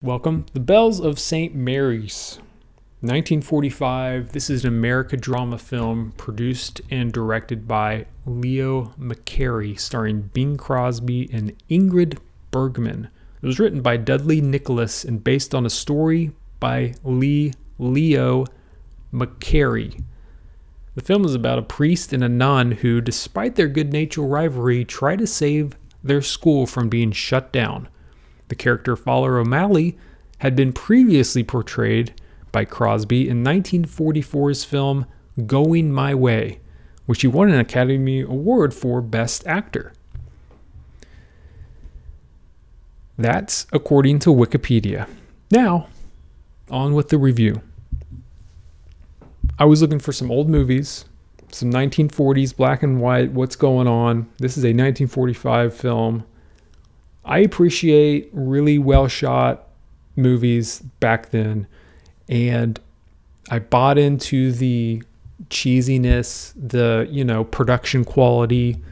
Welcome. The Bells of St. Mary's, 1945. This is an American drama film produced and directed by Leo McCarey, starring Bing Crosby and Ingrid Bergman. It was written by Dudley Nicholas and based on a story by Leo McCarey. The film is about a priest and a nun who, despite their good-natured rivalry, try to save their school from being shut down. The character Father O'Malley had been previously portrayed by Crosby in 1944's film Going My Way, which he won an Academy Award for Best Actor. That's according to Wikipedia. Now, on with the review. I was looking for some old movies, some 1940s black and white, what's going on. This is a 1945 film. I appreciate really well shot movies back then, and I bought into the cheesiness, the, production quality.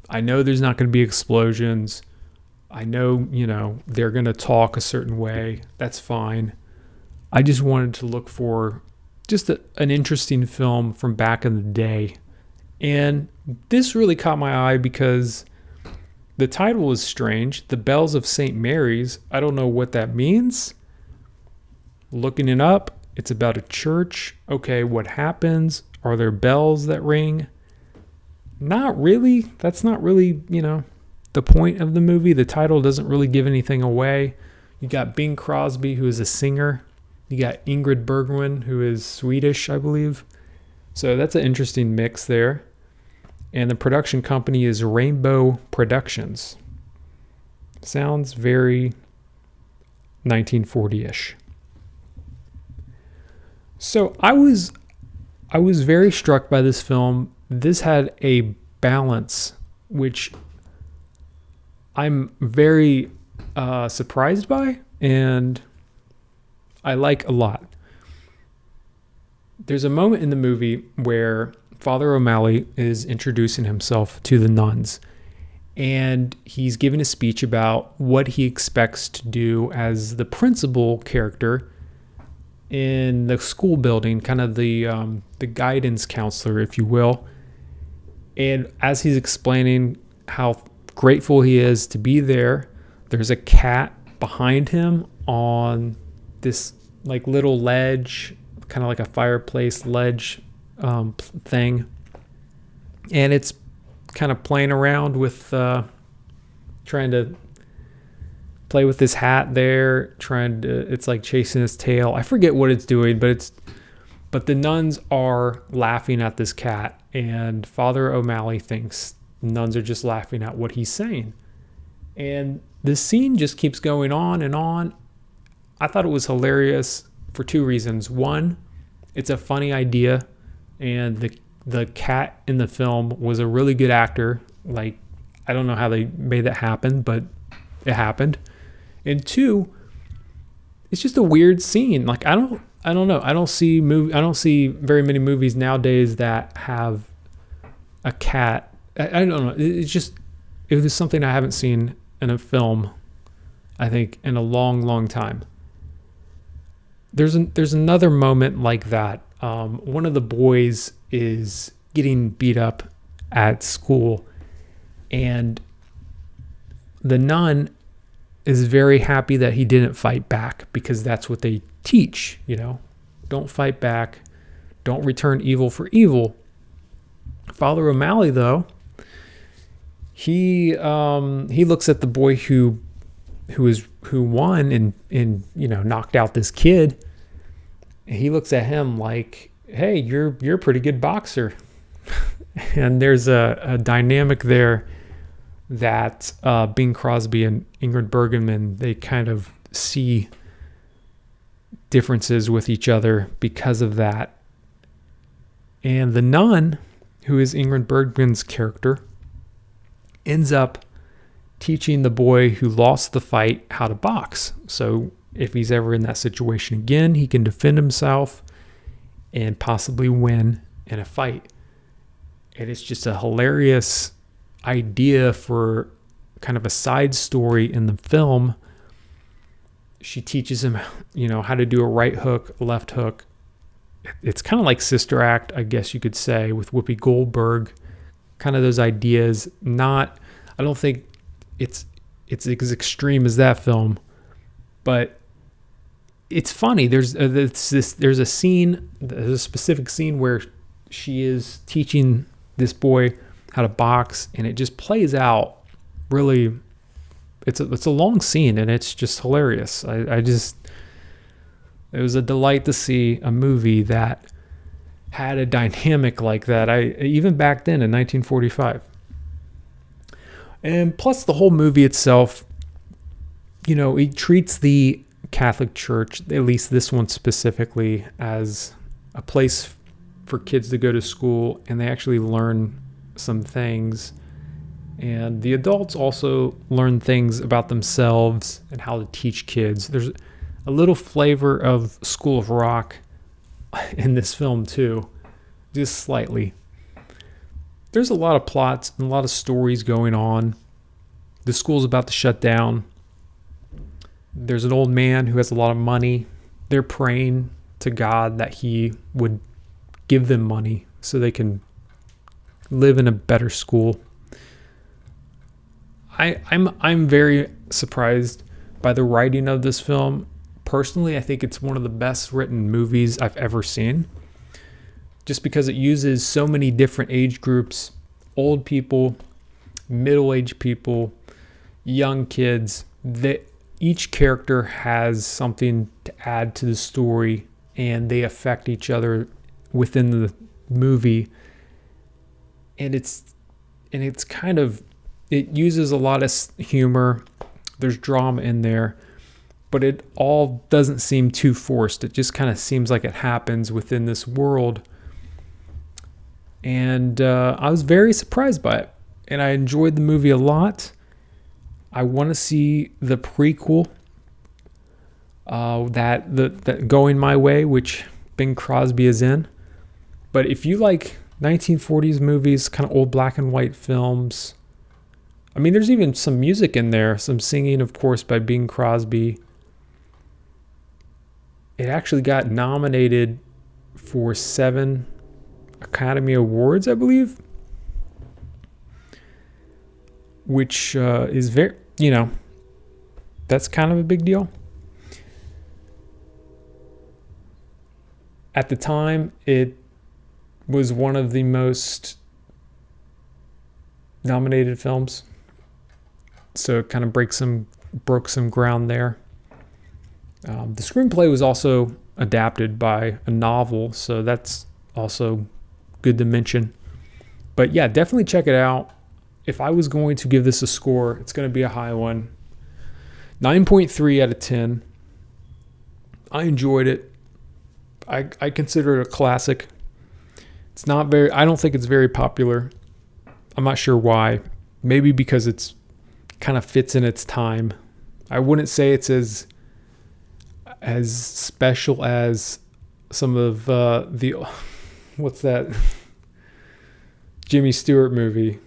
I know there's not going to be explosions. I know, they're going to talk a certain way. That's fine. I just wanted to look for just an interesting film from back in the day. And this really caught my eye because the title is strange. The Bells of St. Mary's. I don't know what that means. Looking it up, it's about a church. Okay, what happens? Are there bells that ring? Not really. That's not really, the point of the movie. The title doesn't really give anything away. You got Bing Crosby, who is a singer. You got Ingrid Bergman, who is Swedish, I believe. So that's an interesting mix there. And the production company is Rainbow Productions. Sounds very 1940-ish. So I was very struck by this film. This had a balance, which I'm very surprised by, and I like a lot. There's a moment in the movie where Father O'Malley is introducing himself to the nuns, and he's giving a speech about what he expects to do as the principal character in the school building, kind of the guidance counselor, if you will. And as he's explaining how grateful he is to be there, there's a cat behind him on this little ledge, kind of like a fireplace ledge thing, and it's kind of playing around with trying to play with this hat there, it's like chasing its tail. I forget what it's doing, but the nuns are laughing at this cat, and Father O'Malley thinks the nuns are just laughing at what he's saying, and this scene just keeps going on and on. I thought it was hilarious for two reasons. One, it's a funny idea, and the cat in the film was a really good actor. I don't know how they made that happen, but it happened. And two, it's just a weird scene. I don't know. I don't see very many movies nowadays that have a cat. I don't know. It was something I haven't seen in a film, I think, in a long, long time. There's another moment like that. One of the boys is getting beat up at school, and the nun is very happy that he didn't fight back, because that's what they teach, don't fight back, don't return evil for evil. Father O'Malley, though, he looks at the boy who won and knocked out this kid. He looks at him like, hey, you're a pretty good boxer. And there's a dynamic there that Bing Crosby and Ingrid Bergman, they kind of see differences with each other because of that. And the nun, who is Ingrid Bergman's character, ends up teaching the boy who lost the fight how to box. So if he's ever in that situation again, he can defend himself and possibly win in a fight. And it's just a hilarious idea for kind of a side story in the film she teaches him, how to do a right hook, a left hook. It's kind of like Sister Act, I guess you could say, with Whoopi Goldberg. Kind of those ideas. I don't think it's as extreme as that film, but it's funny. There's a specific scene where she is teaching this boy how to box, and it just plays out really. It's a long scene, and it's just hilarious. It was a delight to see a movie that had a dynamic like that. Even back then in 1945. And plus the whole movie itself, it treats the Catholic Church, at least this one specifically, as a place for kids to go to school, and they actually learn some things. And the adults also learn things about themselves and how to teach kids. There's a little flavor of School of Rock in this film too, just slightly. There's a lot of plots and a lot of stories going on. The school's about to shut down. There's an old man who has a lot of money. They're praying to God that he would give them money so they can live in a better school. I'm very surprised by the writing of this film. Personally, I think it's one of the best written movies I've ever seen, just because it uses so many different age groups: old people, middle-aged people, young kids. That each character has something to add to the story, and they affect each other within the movie. And it uses a lot of humor. There's drama in there, but it all doesn't seem too forced. It just kind of seems like it happens within this world. And I was very surprised by it, and I enjoyed the movie a lot. I want to see the prequel, that Going My Way, which Bing Crosby is in. But if you like 1940s movies, kind of old black and white films, I mean, there's even some music in there, some singing, of course, by Bing Crosby. It actually got nominated for 7 Academy Awards, I believe, which is very, that's kind of a big deal. At the time, it was one of the most nominated films, so it kind of broke some ground there. The screenplay was also adapted by a novel, so that's also good to mention. But yeah, definitely check it out. If I was going to give this a score, it's going to be a high one. 9.3 out of 10. I enjoyed it. I consider it a classic. It's not very, I don't think it's very popular. I'm not sure why. Maybe because it's kind of fits in its time. I wouldn't say it's as special as some of what's that Jimmy Stewart movie,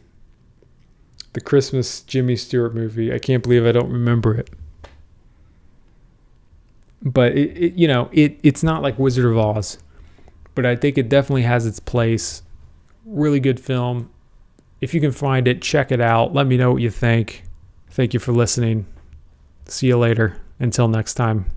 the Christmas Jimmy Stewart movie. I can't believe I don't remember it. But it's not like Wizard of Oz, but I think it definitely has its place. Really good film. If you can find it, check it out. Let me know what you think. Thank you for listening. See you later. Until next time.